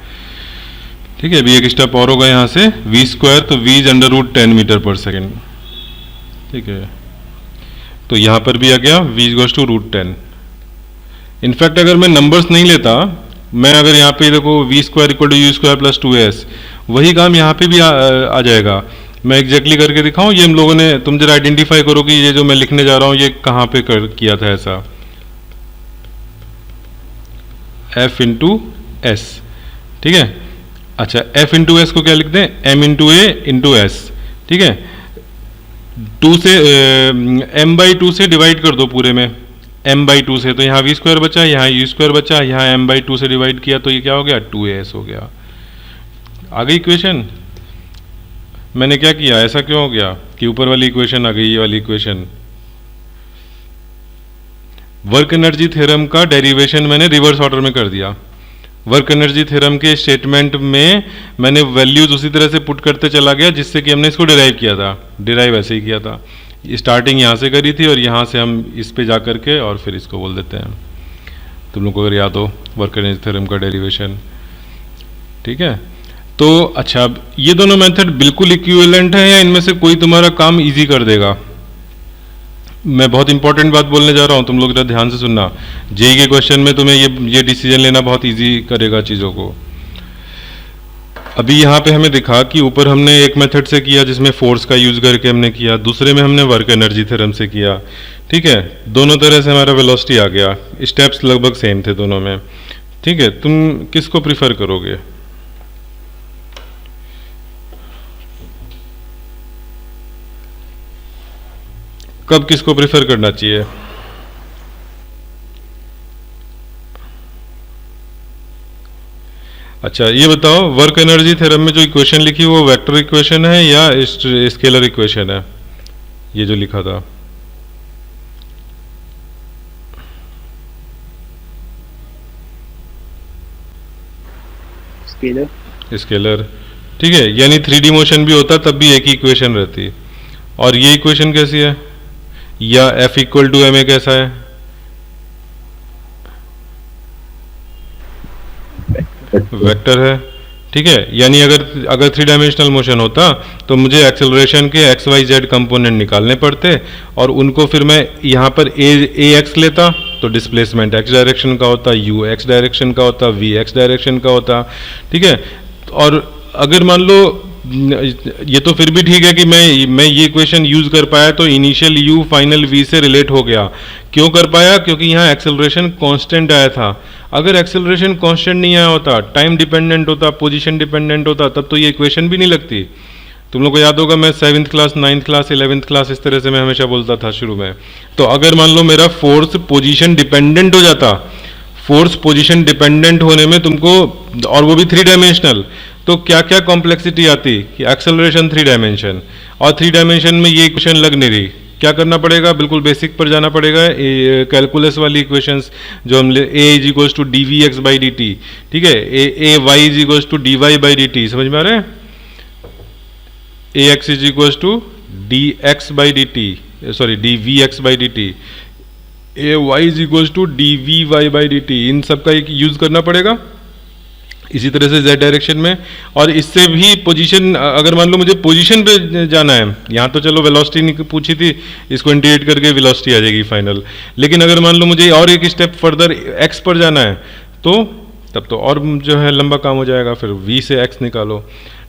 ठीक है, अभी एक स्टेप और होगा यहाँ से v स्क्वायर, तो v is under root 10 metre पर सेकंड। ठीक है, तो यहाँ पर भी आ गया v is goes to root 10। In fact अगर मैं नंबर्स नहीं लेता, मैं अगर यहाँ पे देखो v square equal to U square plus 2s, वही काम यहाँ पे भी आ जाएगा। मैं एग्जैक्टली करके दिखाऊं, ये हम लोगों ने, तुम जरा आइडेंटिफाई करो कि ये जो मैं लिखने जा रहा हूँ ये कहाँ पे किया था ऐसा, f इंटू एस। ठीक है, अच्छा f इंटू एस को क्या लिख दें, m into A into S. ठीक है, 2 से m बाई 2 से डिवाइड कर दो पूरे में, m बाई 2 से, तो यहाँ v स्क्वायर बचा, यहाँ u स्क्वायर बचा, यहाँ m बाई 2 से डिवाइड किया तो ये क्या हो गया, 2as हो गया। आ गई इक्वेशन। मैंने क्या किया, ऐसा क्यों हो गया कि ऊपर वाली इक्वेशन आ गई, ये वाली इक्वेशन। वर्क एनर्जी थ्योरम का डेरिवेशन मैंने रिवर्स ऑर्डर में कर दिया। वर्क एनर्जी थ्योरम के स्टेटमेंट में मैंने वैल्यूज उसी तरह से पुट करते चला गया जिससे कि हमने इसको डिराइव किया था। डिराइव ऐसे ही किया था, स्टार्टिंग यहाँ से करी थी और यहाँ से हम इस पे जा करके और फिर इसको बोल देते हैं। तुम लोग को अगर याद हो वर्क एनर्जी थ्योरम का डेरिवेशन। ठीक है, तो अच्छा, अब ये दोनों मेथड बिल्कुल इक्विवेलेंट है या इनमें से कोई तुम्हारा काम इजी कर देगा। मैं बहुत इंपॉर्टेंट बात बोलने जा रहा हूं, तुम लोग जरा ध्यान से सुनना। जेईई के क्वेश्चन में तुम्हें ये डिसीजन लेना बहुत इजी करेगा चीज़ों को। अभी यहाँ पे हमें दिखा कि ऊपर हमने एक मेथड से किया जिसमें फोर्स का यूज करके हमने किया, दूसरे में हमने वर्क एनर्जी थ्योरम से किया। ठीक है, दोनों तरह से हमारा वेलोसिटी आ गया, स्टेप्स लगभग सेम थे दोनों में। ठीक है, तुम किसको प्रिफर करोगे? कब किसको प्रेफर करना चाहिए? अच्छा ये बताओ, वर्क एनर्जी थ्योरम में जो इक्वेशन लिखी वो वेक्टर इक्वेशन है या स्केलर इक्वेशन है? ये जो लिखा था स्केलर स्केलर, ठीक है, यानी 3D मोशन भी होता तब भी एक ही इक्वेशन रहती। और ये इक्वेशन कैसी है, या F equal to M A कैसा है, वेक्टर है, ठीक है। यानी अगर 3 डायमेंशनल मोशन होता तो मुझे एक्सेलरेशन के एक्स वाई जेड कंपोनेंट निकालने पड़ते और उनको फिर मैं यहाँ पर ए एक्स लेता तो डिस्प्लेसमेंट एक्स डायरेक्शन का होता, यू एक्स डायरेक्शन का होता, वी एक्स डायरेक्शन का होता, ठीक है। और अगर मान लो ये तो फिर भी ठीक है कि मैं ये इक्वेशन यूज कर पाया तो इनिशियल यू फाइनल वी से रिलेट हो गया। क्यों कर पाया, क्योंकि यहाँ एक्सेलरेशन कांस्टेंट आया था। अगर एक्सेलरेशन कांस्टेंट नहीं आया होता, टाइम डिपेंडेंट होता, पोजीशन डिपेंडेंट होता, तब तो ये इक्वेशन भी नहीं लगती। तुम लोग को याद होगा मैं 7th class 9th class 11th class इस तरह से मैं हमेशा बोलता था शुरू में। तो अगर मान लो मेरा फोर्स पोजीशन डिपेंडेंट हो जाता, फोर्स पोजीशन डिपेंडेंट होने में तुमको, और वो भी 3 डायमेंशनल, तो क्या क्या कॉम्प्लेक्सिटी आती कि एक्सेलरेशन 3 डायमेंशन, और 3 डायमेंशन में ये इक्वेशन लग नहीं रही। क्या करना पड़ेगा, बिल्कुल बेसिक पर जाना पड़ेगा, कैलकुलस वाली इक्वेशंस जो हम A is equals to D V X by D T, ठीक है, A Y is equals to D Y by D T, समझ में आ रहा है, A X is equals to D X by D T, sorry D V X by D T, A Y is equals to D V Y by D T, इन सब का एक use करना पड़ेगा। इसी तरह से z डायरेक्शन में, और इससे भी पोजीशन, अगर मान लो मुझे पोजीशन पे जाना है, यहाँ तो चलो वेलोसिटी पूछी थी, इसको इंटीग्रेट करके वेलोसिटी आ जाएगी फाइनल, लेकिन अगर मान लो मुझे और एक स्टेप फर्दर x पर जाना है तो तब तो और जो है लंबा काम हो जाएगा, फिर v से x निकालो,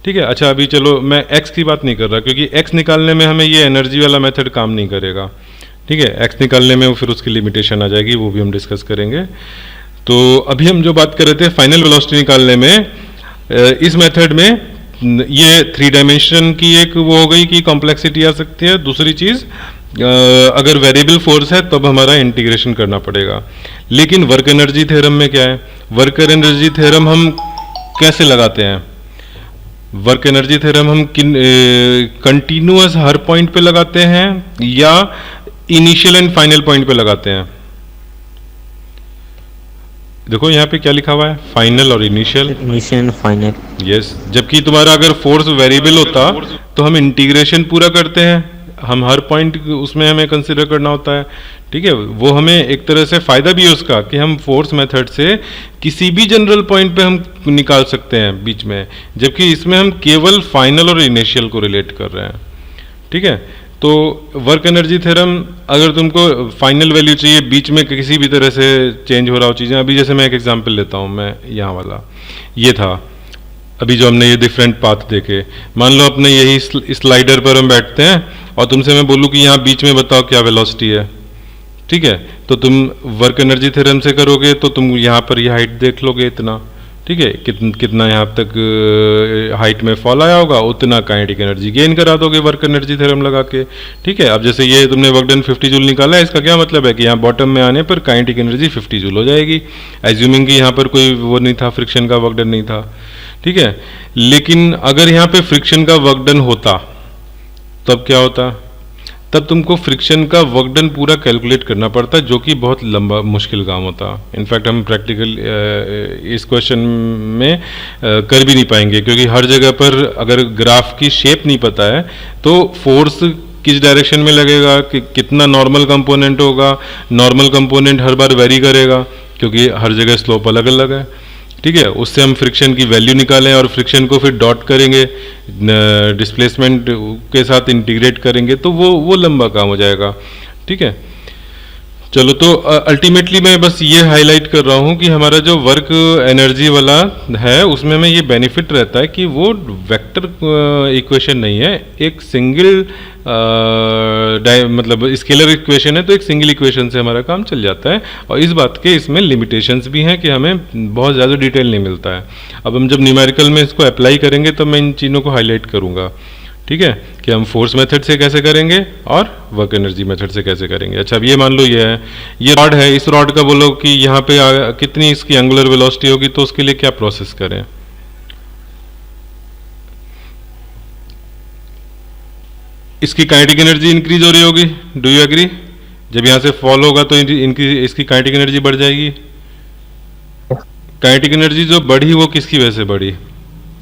ठीक है। अच्छा अभी चलो मैं x की बात नहीं कर रहा, क्योंकि x निकालने में हमें ये एनर्जी वाला मेथड काम नहीं करेगा, ठीक है। x निकालने में फिर उसकी लिमिटेशन आ जाएगी, वो भी हम डिस्कस करेंगे। तो अभी हम जो बात कर रहे थे फाइनल वेलोसिटी निकालने में, इस मेथड में ये 3 डायमेंशन की एक वो हो गई कि कॉम्प्लेक्सिटी आ सकती है। दूसरी चीज, अगर वेरिएबल फोर्स है तब हमारा इंटीग्रेशन करना पड़ेगा। लेकिन वर्क एनर्जी थ्योरम में क्या है, वर्क एनर्जी थ्योरम हम कैसे लगाते हैं, वर्क एनर्जी थ्योरम हम कंटिन्यूअस हर पॉइंट पे लगाते हैं या इनिशियल एंड फाइनल पॉइंट पे लगाते हैं। देखो यहाँ पे क्या लिखा हुआ है, फाइनल और initial, initial and final, yes. जबकि तुम्हारा अगर फोर्स वेरिएबल होता तो हम इंटीग्रेशन पूरा करते हैं, हम हर पॉइंट उसमें हमें कंसिडर करना होता है, ठीक है। वो हमें एक तरह से फायदा भी है उसका कि हम फोर्स मेथड से किसी भी जनरल पॉइंट पे हम निकाल सकते हैं बीच में, जबकि इसमें हम केवल फाइनल और इनिशियल को रिलेट कर रहे हैं, ठीक है। तो वर्क एनर्जी थ्योरम, अगर तुमको फाइनल वैल्यू चाहिए, बीच में किसी भी तरह से चेंज हो रहा हो चीज़ें, अभी जैसे मैं एक एग्जांपल लेता हूँ, मैं यहाँ वाला ये था, अभी जो हमने ये डिफरेंट पाथ देखे, मान लो अपने यही स्लाइडर पर हम बैठते हैं और तुमसे मैं बोलूँ कि यहाँ बीच में बताओ क्या वेलोसिटी है, ठीक है। तो तुम वर्क एनर्जी थ्योरम से करोगे तो तुम यहाँ पर ये हाइट देख लोगे इतना, ठीक है, कितना यहाँ तक हाइट में फॉल आया होगा, उतना काइनेटिक एनर्जी गेन करा दोगे वर्क एनर्जी थ्योरम लगा के, ठीक है। अब जैसे ये तुमने वर्क डन 50 जूल निकाला है, इसका क्या मतलब है कि यहाँ बॉटम में आने पर काइनेटिक एनर्जी 50 जूल हो जाएगी, एज्यूमिंग कि यहाँ पर कोई वो नहीं था, फ्रिक्शन का वर्क डन नहीं था, ठीक है। लेकिन अगर यहाँ पे फ्रिक्शन का वर्क डन होता तब क्या होता, तब तुमको फ्रिक्शन का वर्क डन पूरा कैलकुलेट करना पड़ता, जो कि बहुत लंबा मुश्किल काम होता। इनफैक्ट हम प्रैक्टिकल इस क्वेश्चन में कर भी नहीं पाएंगे, क्योंकि हर जगह पर अगर ग्राफ की शेप नहीं पता है तो फोर्स किस डायरेक्शन में लगेगा, कितना नॉर्मल कंपोनेंट होगा, नॉर्मल कंपोनेंट हर बार वेरी करेगा क्योंकि हर जगह स्लोप अलग अलग है, ठीक है। उससे हम फ्रिक्शन की वैल्यू निकालें और फ्रिक्शन को फिर डॉट करेंगे, डिस्प्लेसमेंट के साथ इंटीग्रेट करेंगे, तो वो लंबा काम हो जाएगा, ठीक है। चलो, तो अल्टीमेटली मैं बस ये हाईलाइट कर रहा हूँ कि हमारा जो वर्क एनर्जी वाला है उसमें हमें ये बेनिफिट रहता है कि वो वेक्टर इक्वेशन नहीं है, एक सिंगल मतलब स्केलर इक्वेशन है, तो एक सिंगल इक्वेशन से हमारा काम चल जाता है। और इस बात के इसमें लिमिटेशंस भी हैं कि हमें बहुत ज़्यादा डिटेल नहीं मिलता है। अब हम जब न्यूमेरिकल में इसको अप्लाई करेंगे तो मैं इन चीज़ों को हाईलाइट करूँगा, ठीक है, कि हम फोर्स मेथड से कैसे करेंगे और वर्क एनर्जी मेथड से कैसे करेंगे। अच्छा, अब ये मान लो ये है, ये रॉड है, इस रॉड का बोलो कि यहाँ पे कितनी इसकी एंगुलर वेलोसिटी होगी, तो उसके लिए क्या प्रोसेस करें। इसकी काइनेटिक एनर्जी इंक्रीज हो रही होगी, डू यू एग्री? जब यहाँ से फॉल होगा तो इनकी इसकी काइनेटिक एनर्जी बढ़ जाएगी, काइनेटिक एनर्जी जो बढ़ी वो किसकी वजह से बढ़ी,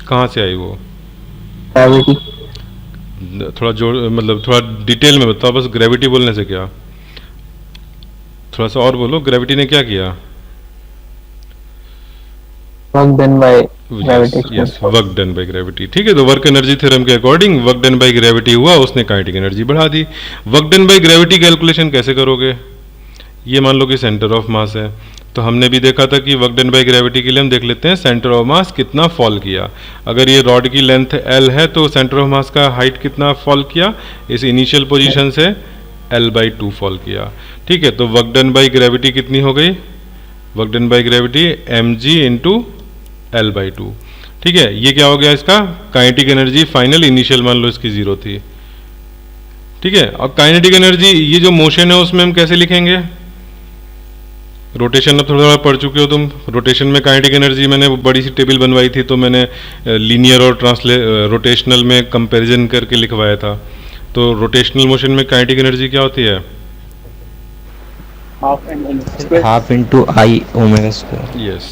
कहाँ से आई वो? ग्रेविटी। थोड़ा जोर, मतलब थोड़ा डिटेल में बताओ, बस ग्रेविटी बोलने से क्या, थोड़ा सा और बोलो, ग्रेविटी ने क्या किया? Work done by gravity. Yes, work done by gravity. ठीक है, तो वर्क एनर्जी थ्योरम के according work done by gravity हुआ, उसने काइनेटिक एनर्जी बढ़ा दी। Work done by gravity calculation कैसे करोगे? ये मान लो कि सेंटर ऑफ मास है, तो हमने भी देखा था कि वर्क डन बाय ग्रेविटी के लिए हम देख लेते हैं सेंटर ऑफ मास कितना फॉल किया। अगर ये रॉड की लेंथ L है तो सेंटर ऑफ मास का हाइट कितना फॉल किया, इस इनिशियल पोजीशन से L/2 फॉल किया। ठीक है, तो वर्क डन बाय ग्रेविटी कितनी हो गई? Work done by gravity mg into L/2। ठीक है, ये क्या हो गया इसका काइनेटिक एनर्जी फाइनल, इनिशियल मान लो इसकी 0 थी। ठीक है, और काइनेटिक एनर्जी ये जो मोशन है उसमें हम कैसे लिखेंगे? रोटेशन में थोड़ा थोड़ा पढ़ चुके हो तुम, रोटेशन में काइनेटिक एनर्जी मैंने वो बड़ी सी टेबल बनवाई थी, तो मैंने लीनियर और रोटेशनल में कंपैरिजन करके लिखवाया था। तो रोटेशनल मोशन में काइनेटिक एनर्जी क्या होती है? हाफ इंटू आई ओमेगा स्क्वायर। यस,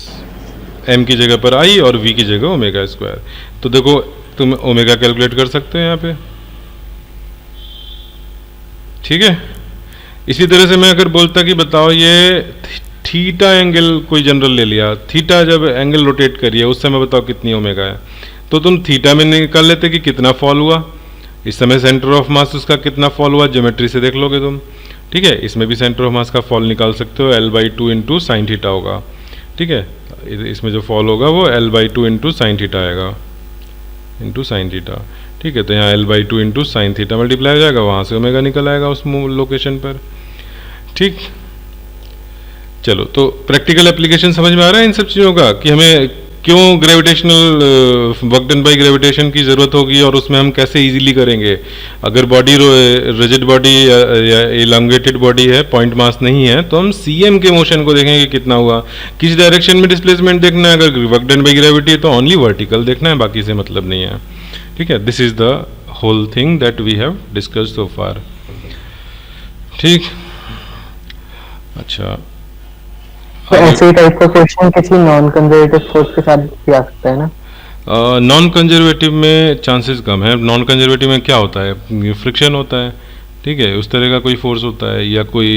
m की जगह पर i और v की जगह ओमेगा स्क्वायर। तो देखो तुम ओमेगा कैलकुलेट कर सकते हो यहाँ पे। ठीक है, इसी तरह से मैं अगर बोलता कि बताओ ये थीटा एंगल कोई जनरल ले लिया, थीटा जब एंगल रोटेट करिए उस समय बताओ कितनी ओमेगा है, तो तुम थीटा में निकाल लेते कि कितना फॉल हुआ, इस समय सेंटर ऑफ मास उसका कितना फॉल हुआ, ज्योमेट्री से देख लोगे तुम। ठीक है, इसमें भी सेंटर ऑफ मास का फॉल निकाल सकते हो, L/2 इंटू साइन थीटा होगा। ठीक है, इसमें जो फॉल होगा वो L/2 इंटू साइन थीटा आएगा, इंटू साइन थीटा। ठीक है, तो यहाँ L/2 into sine theta multiply हो जाएगा, वहाँ से ओमेगा निकल आएगा उस लोकेशन पर। ठीक, चलो, तो प्रैक्टिकल एप्लीकेशन समझ में आ रहा है इन सब चीज़ों का कि हमें क्यों gravitational work done bye gravitation की ज़रूरत होगी और उसमें हम कैसे इजीली करेंगे। अगर बॉडी रिजिड बॉडी या इलांगेटेड बॉडी है, पॉइंट मास नहीं है, तो हम CM के मोशन को देखेंगे कितना हुआ, किस डायरेक्शन में डिस्प्लेसमेंट देखना है। अगर वर्क डन बाय ग्रेविटी है तो ओनली वर्टिकल देखना है, बाकी से मतलब नहीं है। ठीक है, this is the whole thing that we have discussed so far. ठीक, अच्छा, तो ऐसे टाइप का क्वेश्चन किसी नॉन कंजर्वेटिव फोर्स के साथ भी आ सकता है ना? नॉन कंजर्वेटिव में चांसेस कम है। नॉन कंजर्वेटिव में क्या होता है, फ्रिक्शन होता है। ठीक है, उस तरह का कोई फोर्स होता है, या कोई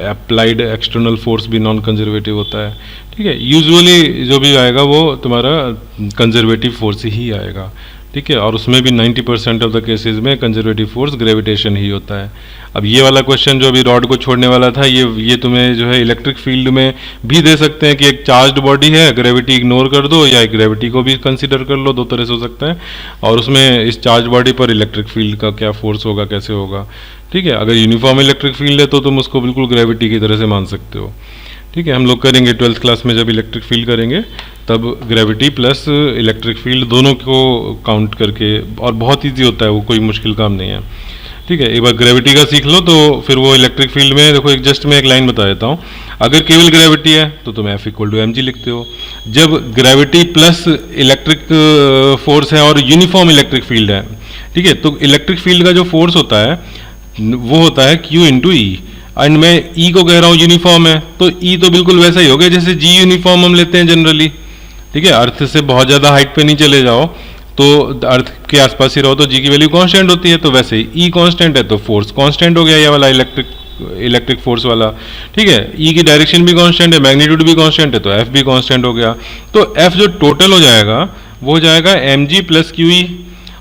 अप्लाइड एक्सटर्नल फोर्स भी नॉन कंजर्वेटिव होता है। ठीक है, यूजुअली जो भी आएगा वो तुम्हारा कंजर्वेटिव फोर्स ही आएगा। ठीक है, और उसमें भी 90% ऑफ द केसेस में कंजर्वेटिव फोर्स ग्रेविटेशन ही होता है। अब ये वाला क्वेश्चन जो अभी रॉड को छोड़ने वाला था, ये तुम्हें जो है इलेक्ट्रिक फील्ड में भी दे सकते हैं कि एक चार्ज्ड बॉडी है, ग्रेविटी इग्नोर कर दो, या ग्रेविटी को भी कंसीडर कर लो, दो तरह से हो सकता है। और उसमें इस चार्ज बॉडी पर इलेक्ट्रिक फील्ड का क्या फोर्स होगा, कैसे होगा। ठीक है, अगर यूनिफॉर्म इलेक्ट्रिक फील्ड है तो तुम उसको बिल्कुल ग्रेविटी की तरह से मान सकते हो। ठीक है, हम लोग करेंगे 12th क्लास में जब इलेक्ट्रिक फील्ड करेंगे, तब ग्रेविटी प्लस इलेक्ट्रिक फील्ड दोनों को काउंट करके, और बहुत ईजी होता है वो, कोई मुश्किल काम नहीं है। ठीक है, एक बार ग्रेविटी का सीख लो तो फिर वो इलेक्ट्रिक फील्ड में देखो, एक जस्ट मैं एक लाइन बता देता हूँ। अगर केवल ग्रेविटी है तो तुम F = mg लिखते हो। जब ग्रेविटी प्लस इलेक्ट्रिक फोर्स है और यूनिफॉर्म इलेक्ट्रिक फील्ड है, ठीक है, तो इलेक्ट्रिक फील्ड का जो फोर्स होता है वो होता है Q × E। एंड मैं E को कह रहा हूँ यूनिफॉर्म है, तो E तो बिल्कुल वैसा ही हो गया जैसे G यूनिफॉर्म हम लेते हैं जनरली। ठीक है, अर्थ से बहुत ज़्यादा हाइट पे नहीं चले जाओ, तो अर्थ के आसपास ही रहो तो G की वैल्यू कांस्टेंट होती है, तो वैसे ही E कांस्टेंट है तो फोर्स कांस्टेंट हो गया, ये वाला इलेक्ट्रिक फोर्स वाला। ठीक है, E की डायरेक्शन भी कांस्टेंट है, मैग्नीट्यूड भी कांस्टेंट है, तो F भी कांस्टेंट हो गया। तो F जो टोटल हो जाएगा वो हो जाएगा mg + QE।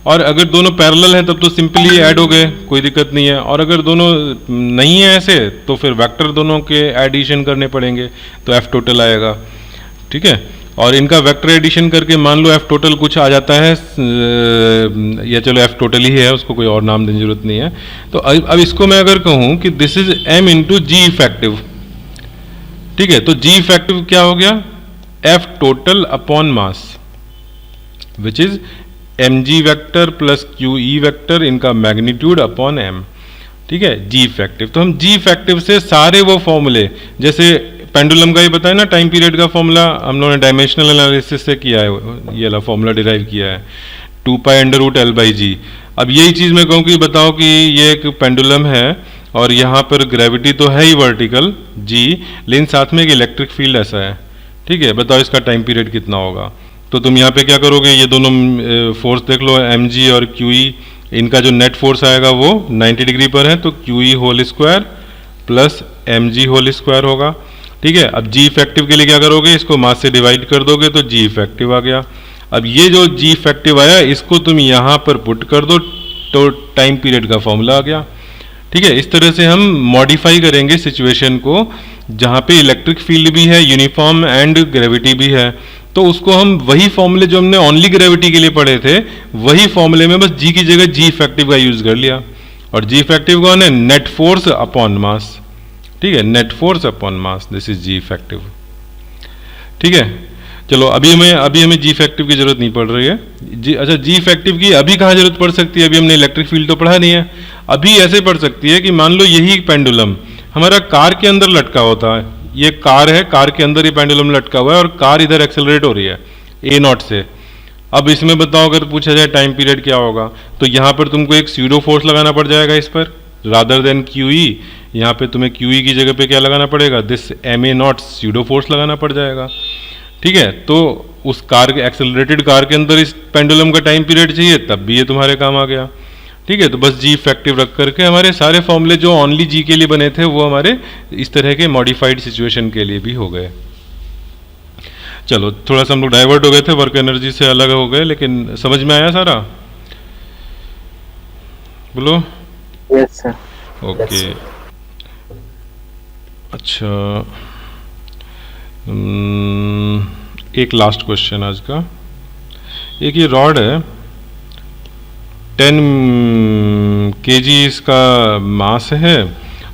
और अगर दोनों पैरेलल हैं तब तो सिंपली ऐड हो गए, कोई दिक्कत नहीं है। और अगर दोनों नहीं है ऐसे तो फिर वेक्टर दोनों के एडिशन करने पड़ेंगे, तो F टोटल आएगा। ठीक है, और इनका वेक्टर एडिशन करके मान लो F टोटल कुछ आ जाता है, या चलो F टोटल ही है, उसको कोई और नाम देने की जरूरत नहीं है। तो अब इसको मैं अगर कहूँ कि this is m × G effective, ठीक है, तो G इफेक्टिव क्या हो गया, F total upon mass, which is mg vector plus QE vector, इनका मैग्नीट्यूड अपॉन m। ठीक है, G इफेक्टिव। तो हम G इफेक्टिव से सारे वो फॉर्मूले, जैसे पेंडुलम का ही बताया ना, टाइम पीरियड का फॉर्मूला हम लोगों ने डायमेंशनल एनालिसिस से किया है, ये वाला फॉर्मूला डिराइव किया है 2π√L/g। अब यही चीज़ मैं कहूँ कि बताओ कि ये एक पेंडुलम है और यहाँ पर ग्रेविटी तो है ही वर्टिकल G, लेकिन साथ में एक इलेक्ट्रिक फील्ड ऐसा है, ठीक है, बताओ इसका टाइम पीरियड कितना होगा। तो तुम यहाँ पे क्या करोगे, ये दोनों फोर्स देख लो, mg और qe, इनका जो नेट फोर्स आएगा वो 90 डिग्री पर है, तो qe whole square plus mg whole square होगा। ठीक है, अब g इफेक्टिव के लिए क्या करोगे, इसको मास से डिवाइड कर दोगे तो g इफेक्टिव आ गया। अब ये जो g इफेक्टिव आया इसको तुम यहाँ पर पुट कर दो तो टाइम पीरियड का फॉर्मूला आ गया। ठीक है, इस तरह से हम मॉडिफाई करेंगे सिचुएशन को, जहाँ पे इलेक्ट्रिक फील्ड भी है यूनिफॉर्म एंड ग्रेविटी भी है, तो उसको हम वही फॉर्मूले जो हमने ओनली ग्रेविटी के लिए पढ़े थे वही फॉर्मूले में बस g की जगह g इफेक्टिव का यूज कर लिया। और g इफेक्टिव कौन है, नेट फोर्स अपॉन मास। ठीक है, net force upon mass, this is g effective. ठीक है, चलो अभी हमें g इफेक्टिव की जरूरत नहीं पड़ रही है। अच्छा, g इफेक्टिव की अभी कहाँ जरूरत पड़ सकती है, अभी हमने इलेक्ट्रिक फील्ड तो पढ़ा नहीं है। अभी ऐसे पड़ सकती है कि मान लो यही पेंडुलम हमारा कार के अंदर लटका होता है, ये कार है, कार के अंदर ये पेंडुलम लटका हुआ है और कार इधर एक्सेलरेट हो रही है a0 से। अब इसमें बताओ अगर पूछा जाए टाइम पीरियड क्या होगा, तो यहाँ पर तुमको एक स्यूडो फोर्स लगाना पड़ जाएगा इस पर, रादर देन QE। यहाँ पे तुम्हें QE की जगह पे क्या लगाना पड़ेगा, दिस ma0 स्यूडो फोर्स लगाना पड़ जाएगा। ठीक है, तो उस कार के एक्सेलरेटेड कार के अंदर इस पेंडुलम का टाइम पीरियड चाहिए, तब भी ये तुम्हारे काम आ गया। ठीक है, तो बस g इफेक्टिव रख करके हमारे सारे फॉर्मूले जो ओनली g के लिए बने थे वो हमारे इस तरह के मॉडिफाइड सिचुएशन के लिए भी हो गए। चलो थोड़ा सा हम लोग डाइवर्ट हो गए थे, वर्क एनर्जी से अलग हो गए, लेकिन समझ में आया सारा, बोलो। Yes sir. ओके, अच्छा एक लास्ट क्वेश्चन आज का। एक ये रॉड है, 10 kg इसका मास है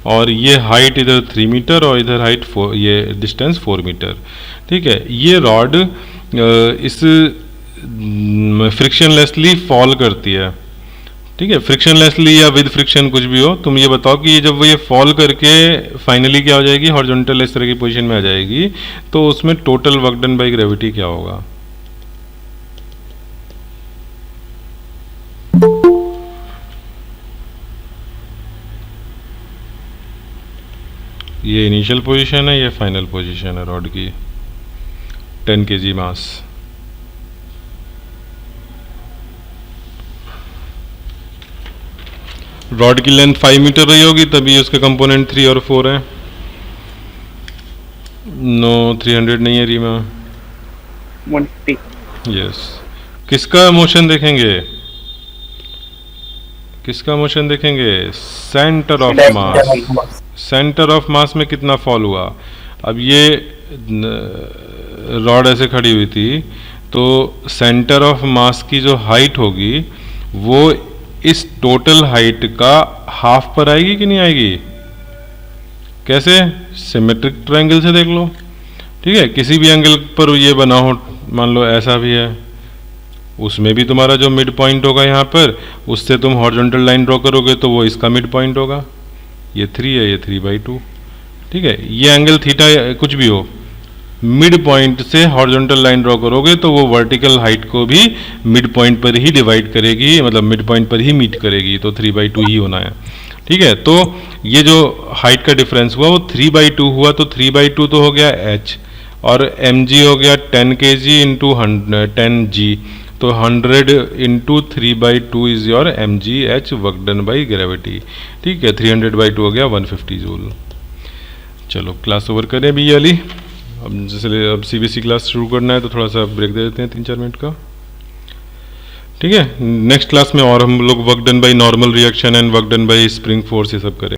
और ये हाइट इधर 3 मीटर और इधर हाइट 4, ये डिस्टेंस 4 मीटर। ठीक है, ये रॉड इस फ्रिक्शनलेसली फॉल करती है। ठीक है, फ्रिक्शनलेसली या विद फ्रिक्शन कुछ भी हो, तुम ये बताओ कि ये जब ये फॉल करके फाइनली क्या हो जाएगी, हॉरिजॉन्टल इस तरह की पोजीशन में आ जाएगी, तो उसमें total work done by gravity क्या होगा। ये इनिशियल पोजीशन है, ये फाइनल पोजीशन है रॉड की, 10 kg मास। रॉड की लेंथ 5 मीटर रही होगी, तभी उसके कंपोनेंट 3 और 4 हैं। नो 300 नहीं है रीमा, 150। यस। किसका मोशन देखेंगे, किसका मोशन देखेंगे, centre of mass. Centre of mass में कितना फॉल हुआ। अब ये रॉड ऐसे खड़ी हुई थी, तो सेंटर ऑफ मास की जो हाइट होगी वो इस टोटल हाइट का हाफ पर आएगी कि नहीं आएगी। कैसे, सिमेट्रिक ट्रायंगल से देख लो। ठीक है, किसी भी एंगल पर ये बना हो, मान लो ऐसा भी है, उसमें भी तुम्हारा जो मिड पॉइंट होगा यहाँ पर, उससे तुम हॉरिजॉन्टल लाइन ड्रॉ करोगे तो वो इसका मिड पॉइंट होगा। ये 3 है, ये 3/2। ठीक है, ये एंगल थीटा कुछ भी हो, मिड पॉइंट से हॉरिजॉन्टल लाइन ड्रॉ करोगे तो वो वर्टिकल हाइट को भी मिड पॉइंट पर ही डिवाइड करेगी, मतलब मिड पॉइंट पर ही मीट करेगी, तो 3/2 ही होना है। ठीक है, तो ये जो हाइट का डिफरेंस हुआ वो 3/2 हुआ, तो 3/2 तो हो गया h, और mg हो गया 10 kg इंटू 10g, तो 100 into 3/2 is your mgh work done by gravity. ठीक है, 300/2 हो गया 150 जूल। चलो क्लास ओवर करें अभी ये वाली। अब जैसे अब CBSE क्लास शुरू करना है तो थोड़ा सा ब्रेक दे देते हैं 3-4 मिनट का। ठीक है, नेक्स्ट क्लास में और हम लोग work done by normal reaction and work done by spring force ये सब करें।